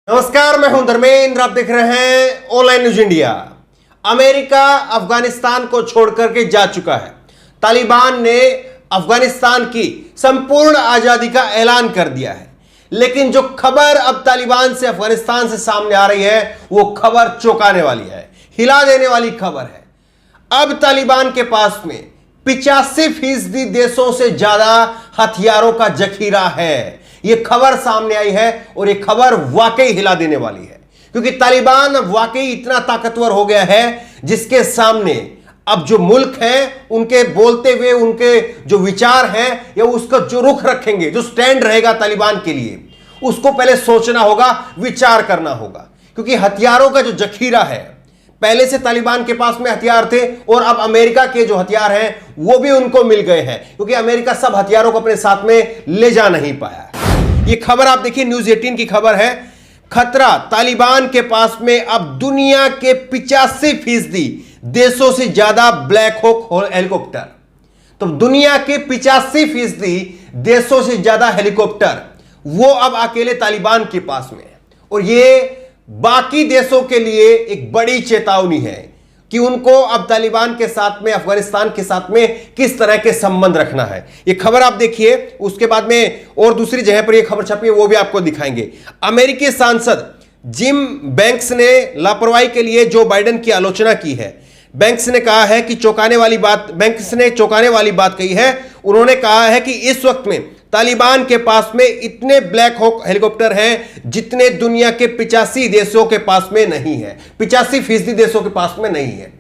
नमस्कार, मैं हूं धर्मेंद्र। आप देख रहे हैं online news India. America Afghanistan को छोड़कर के जा चुका है। तालिबान ने अफगानिस्तान की संपूर्ण आजादी का ऐलान कर दिया है, लेकिन जो खबर अब तालिबान से अफगानिस्तान से सामने आ रही है वो खबर चौंकाने वाली है, हिला देने वाली खबर है। अब तालिबान के पास में 85% देशों से ज्यादा हथियारों का जखीरा है। यह खबर सामने आई है और यह खबर वाकई हिला देने वाली है, क्योंकि तालिबान अब वाकई इतना ताकतवर हो गया है जिसके सामने अब जो मुल्क हैं उनके बोलते हुए उनके जो विचार हैं या उसका जो रुख रखेंगे, जो स्टैंड रहेगा तालिबान के लिए, उसको पहले सोचना होगा, विचार करना होगा। क्योंकि हथियारों का जो जखीरा है, पहले से तालिबान के पास में हथियार थे और अब अमेरिका के जो हथियार हैं वो भी उनको मिल गए हैं, क्योंकि अमेरिका सब हथियारों को अपने साथ में ले जा नहीं पाया। ये खबर आप देखिए, न्यूज 18 की खबर है। खतरा, तालिबान के पास में अब दुनिया के 85% देशों से ज्यादा ब्लैक हॉक हेलीकॉप्टर। तो दुनिया के 85% देशों से ज्यादा हेलीकॉप्टर वो अब अकेले तालिबान के पास में है। और ये बाकी देशों के लिए एक बड़ी चेतावनी है कि उनको अब तालिबान के साथ में, अफगानिस्तान के साथ में किस तरह के संबंध रखना है। ये खबर आप देखिए, उसके बाद में और दूसरी जगह पर ये खबर छपी है, वो भी आपको दिखाएंगे। अमेरिकी सांसद जिम बैंक्स ने लापरवाही के लिए जो बाइडेन की आलोचना की है। बैंक्स ने कहा है कि चौंकाने वाली बात कही है। उन्होंने कहा है कि इस वक्त में तालिबान के पास में इतने ब्लैक हॉक हेलीकॉप्टर हैं जितने दुनिया के 85 देशों के पास में नहीं है। 85% देशों के पास में नहीं है।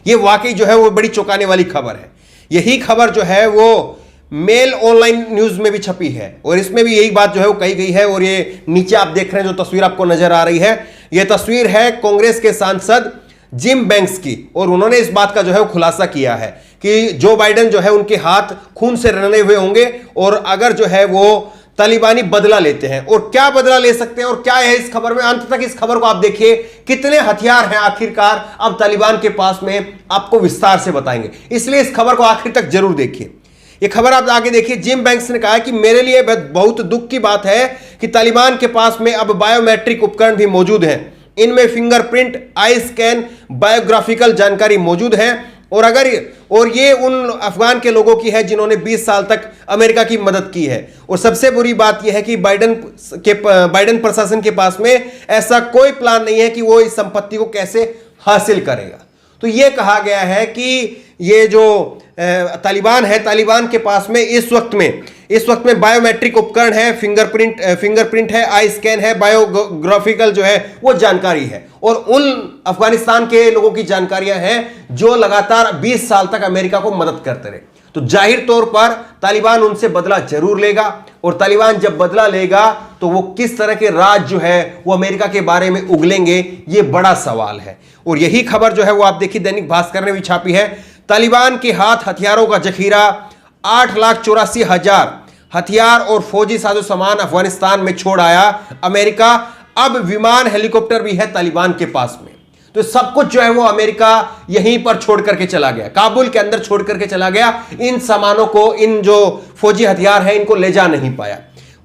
यह वाकई जो है वो बड़ी चौंकाने वाली खबर है। यही खबर जो है वो मेल ऑनलाइन न्यूज में भी छपी है और इसमें भी यही बात जो है वो कही गई है। और ये नीचे आप देख रहे हैं, जो तस्वीर आपको नजर आ रही है, यह तस्वीर है कांग्रेस के सांसद जिम बैंक्स की। और उन्होंने इस बात का जो है वो खुलासा किया है कि जो बाइडेन जो है उनके हाथ खून से रंगे हुए होंगे और अगर जो है वो तालिबानी बदला लेते हैं, और क्या बदला ले सकते हैं और क्या है इस खबर में, अंत तक इस खबर को आप देखिए। कितने हथियार हैं आखिरकार अब तालिबान के पास में, आपको विस्तार से बताएंगे, इसलिए इस खबर को आखिर तक जरूर देखिए। ये खबर आप आगे देखिए। जिम बैंक्स ने कहा है कि मेरे लिए बहुत दुख की बात है कि तालिबान के पास में अब बायोमेट्रिक उपकरण भी मौजूद हैं। इनमें फिंगरप्रिंट, आई स्कैन, बायोग्राफिकल जानकारी मौजूद है। और ये उन अफगान के लोगों की है जिन्होंने 20 साल तक अमेरिका की मदद की है। और सबसे बुरी बात यह है कि बाइडेन प्रशासन के पास में ऐसा कोई प्लान नहीं है कि वो इस संपत्ति को कैसे हासिल करेगा। तो ये कहा गया है कि ये जो तालिबान है, तालिबान के पास में इस वक्त में बायोमेट्रिक उपकरण है, फिंगरप्रिंट है, आई स्कैन है, बायोग्राफिकल जो है वो जानकारी है। और उन अफगानिस्तान के लोगों की जानकारियां हैं जो लगातार 20 साल तक अमेरिका को मदद करते रहे। तो जाहिर तौर पर तालिबान उनसे बदला जरूर लेगा, और तालिबान जब बदला लेगा तो वो किस तरह के राज जो है वो अमेरिका के बारे में उगलेंगे, ये बड़ा सवाल है। और यही खबर जो है वो आप देखिए, दैनिक भास्कर ने भी छापी है। तालिबान के हाथ हथियारों का जखीरा, 8,84,000 हथियार और फौजी साजो सामान अफगानिस्तान में छोड़ आया अमेरिका। अब विमान, हेलीकॉप्टर भी है तालिबान के पास में। तो सब कुछ जो है वो अमेरिका यहीं पर छोड़ करके चला गया, काबुल के अंदर छोड़ करके चला गया। इन सामानों को, इन जो फौजी हथियार हैं, इनको ले जा नहीं पाया।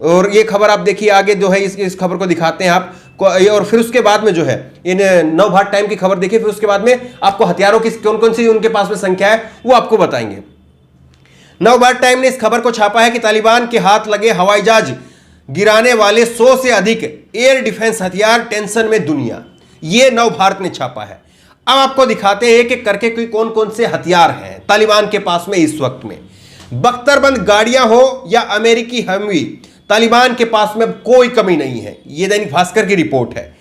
और ये खबर आप देखिए आगे जो है, इस खबर को दिखाते हैं आप। और फिर उसके बाद में जो है इन नवभारत टाइम की खबर देखिए। फिर उसके बाद में आपको हथियारों की कौन कौन सी उनके पास में संख्या है वो आपको बताएंगे। नवभारत टाइम ने इस खबर को छापा है कि तालिबान के हाथ लगे हवाई जहाज गिराने वाले 100 से अधिक एयर डिफेंस हथियार, टेंशन में दुनिया। ये नवभारत ने छापा है। अब आपको दिखाते हैं एक एक करके कि कौन कौन से हथियार हैं तालिबान के पास में इस वक्त में। बख्तरबंद गाड़ियां हो या अमेरिकी हमवी, तालिबान के पास में कोई कमी नहीं है। यह दैनिक भास्कर की रिपोर्ट है।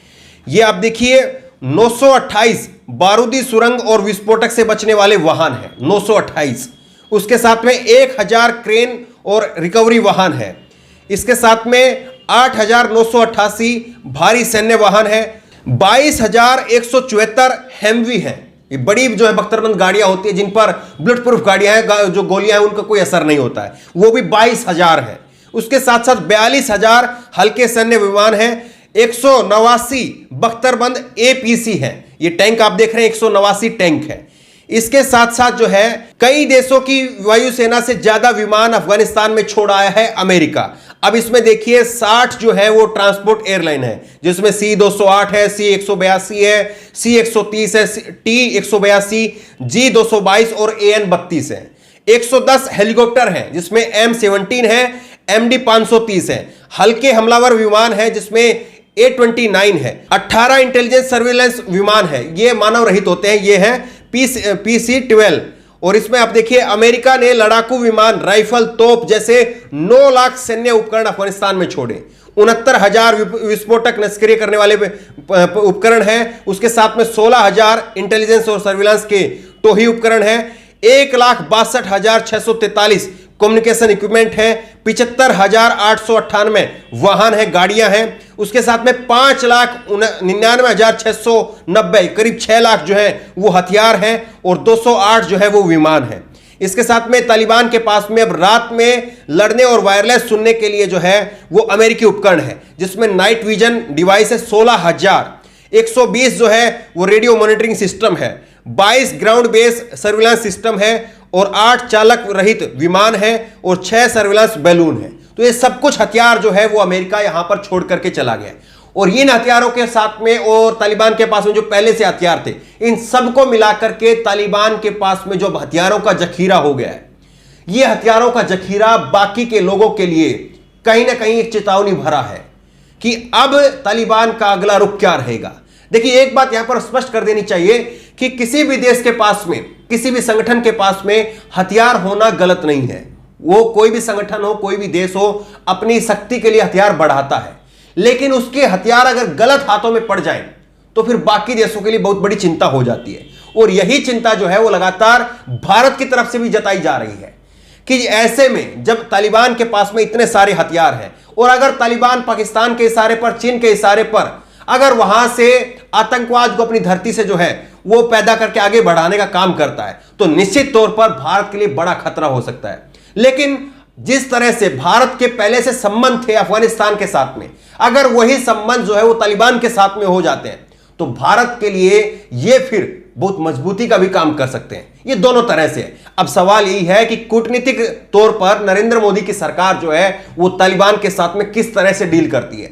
यह आप देखिए, 928 बारूदी सुरंग और विस्फोटक से बचने वाले वाहन हैं, 928। उसके साथ में 1000 क्रेन और रिकवरी वाहन है। इसके साथ में 8,988 भारी सैन्य वाहन है। 22,174 हेमवी हैं। ये बड़ी जो है बख्तरबंद गाड़ियां होती है जिन पर बुलेट प्रूफ गाड़ियां हैं, जो गोलियां हैं उनका कोई असर नहीं होता है, वो भी 22,000 है। उसके साथ साथ 42,000 हल्के सैन्य विमान हैं। 189 बख्तरबंद एपीसी हैं। ये टैंक आप देख रहे हैं, 189 टैंक है। इसके साथ साथ जो है कई देशों की वायुसेना से ज्यादा विमान अफगानिस्तान में छोड़ आया है अमेरिका। अब इसमें देखिए 60 जो है वो ट्रांसपोर्ट एयरलाइन है, जिसमें C208 है, C182 है, C130 है, T182, G222 और AN32 है। 110 हेलीकॉप्टर हैं, जिसमें M17 है, MD530 है। हल्के हमलावर विमान है, जिसमें A29 है। 18 इंटेलिजेंस सर्विलेंस विमान है, ये मानव रहित होते हैं, ये है PC-12। और इसमें आप देखिए अमेरिका ने लड़ाकू विमान, राइफल, तोप जैसे 9 लाख सैन्य उपकरण अफगानिस्तान में छोड़े। 69,000 विस्फोटक निष्क्रिय करने वाले उपकरण हैं। उसके साथ में 16,000 इंटेलिजेंस और सर्विलांस के टोही उपकरण हैं। 1,62,643 कम्युनिकेशन इक्विपमेंट है। 75,898 वाहन है, गाड़ियां हैं। उसके साथ में 5,99,690 करीब 6 लाख जो है वो हथियार हैं और 208 जो है वो विमान है। इसके साथ में तालिबान के पास में अब रात में लड़ने और वायरलेस सुनने के लिए जो है वो अमेरिकी उपकरण है, जिसमें नाइट विजन डिवाइस है 16,000। 120 जो है वो रेडियो मॉनिटरिंग सिस्टम है। 22 ग्राउंड बेस सर्विलांस सिस्टम है और 8 चालक रहित विमान है और 6 सर्विलांस बैलून है। तो ये सब कुछ हथियार जो है वो अमेरिका यहां पर छोड़ करके चला गया। और इन हथियारों के साथ में और तालिबान के पास में जो पहले से हथियार थे, इन सबको मिलाकर के तालिबान के पास में जो हथियारों का जखीरा हो गया है, ये हथियारों का जखीरा बाकी के लोगों के लिए कहीं ना कहीं एक चेतावनी भरा है कि अब तालिबान का अगला रुख क्या रहेगा। देखिए, एक बात यहां पर स्पष्ट कर देनी चाहिए कि किसी भी देश के पास में, किसी भी संगठन के पास में हथियार होना गलत नहीं है। वो कोई भी संगठन हो, कोई भी देश हो, अपनी शक्ति के लिए हथियार बढ़ाता है। लेकिन उसके हथियार अगर गलत हाथों में पड़ जाएं तो फिर बाकी देशों के लिए बहुत बड़ी चिंता हो जाती है। और यही चिंता जो है वो लगातार भारत की तरफ से भी जताई जा रही है कि ऐसे में जब तालिबान के पास में इतने सारे हथियार हैं और अगर तालिबान पाकिस्तान के इशारे पर, चीन के इशारे पर अगर वहां से आतंकवाद को अपनी धरती से जो है वो पैदा करके आगे बढ़ाने का काम करता है, तो निश्चित तौर पर भारत के लिए बड़ा खतरा हो सकता है। लेकिन जिस तरह से भारत के पहले से संबंध थे अफगानिस्तान के साथ में, अगर वही संबंध जो है वो तालिबान के साथ में हो जाते हैं तो भारत के लिए ये फिर बहुत मजबूती का भी काम कर सकते हैं। ये दोनों तरह से है। अब सवाल यही है कि कूटनीतिक तौर पर नरेंद्र मोदी की सरकार जो है वो तालिबान के साथ में किस तरह से डील करती है।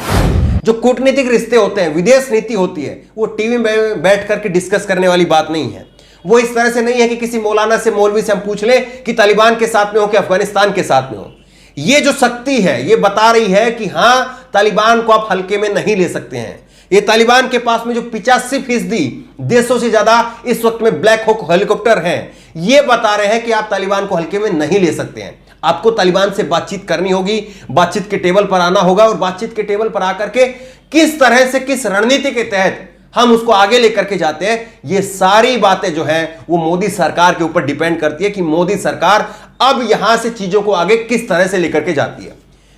जो कूटनीतिक रिश्ते होते हैं, विदेश नीति होती है, वो टीवी में बैठ करके डिस्कस करने वाली बात नहीं है। वो इस तरह से नहीं है कि किसी मौलाना से, मौलवी से हम पूछ लें कि तालिबान के साथ में हो कि अफगानिस्तान के साथ में हो। ये जो शक्ति है ये बता रही है कि हां, तालिबान को आप हल्के में नहीं ले सकते हैं। ये तालिबान के पास में जो 85% देशों से ज्यादा इस वक्त में ब्लैक हॉक हेलीकॉप्टर हैं, ये बता रहे हैं कि आप तालिबान को हल्के में नहीं ले सकते हैं। आपको तालिबान से बातचीत करनी होगी, बातचीत के टेबल पर आना होगा और बातचीत के टेबल पर आकर के किस तरह से, किस रणनीति के तहत हम उसको आगे लेकर के जाते हैं, ये सारी बातें जो है वो मोदी सरकार के ऊपर डिपेंड करती है कि मोदी सरकार अब यहां से चीजों को आगे किस तरह से लेकर के जाती है।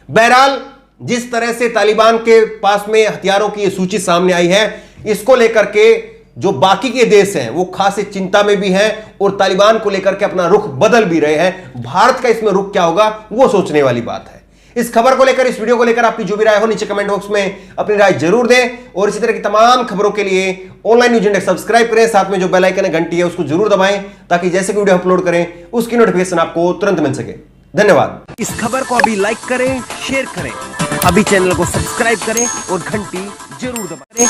बहरहाल, जिस तरह से तालिबान के पास में हथियारों की सूची सामने आई है, इसको लेकर के जो बाकी के देश हैं वो खासी चिंता में भी हैं और तालिबान को लेकर के अपना रुख बदल भी रहे हैं। भारत का इसमें रुख क्या होगा वो सोचने वाली बात है। इस खबर को लेकर, इस वीडियो को लेकर आपकी जो भी राय हो नीचे कमेंट बॉक्स में अपनी राय जरूर दें और इसी तरह की तमाम खबरों के लिए ऑनलाइन न्यूज इंडेक्स सब्सक्राइब करें। साथ में जो बेल आइकन है, घंटी है, उसको जरूर दबाएं ताकि जैसे कि वीडियो अपलोड करें उसकी नोटिफिकेशन आपको तुरंत मिल सके। धन्यवाद। इस खबर को अभी लाइक करें, शेयर करें, अभी चैनल को सब्सक्राइब करें और घंटी जरूर दबाएं।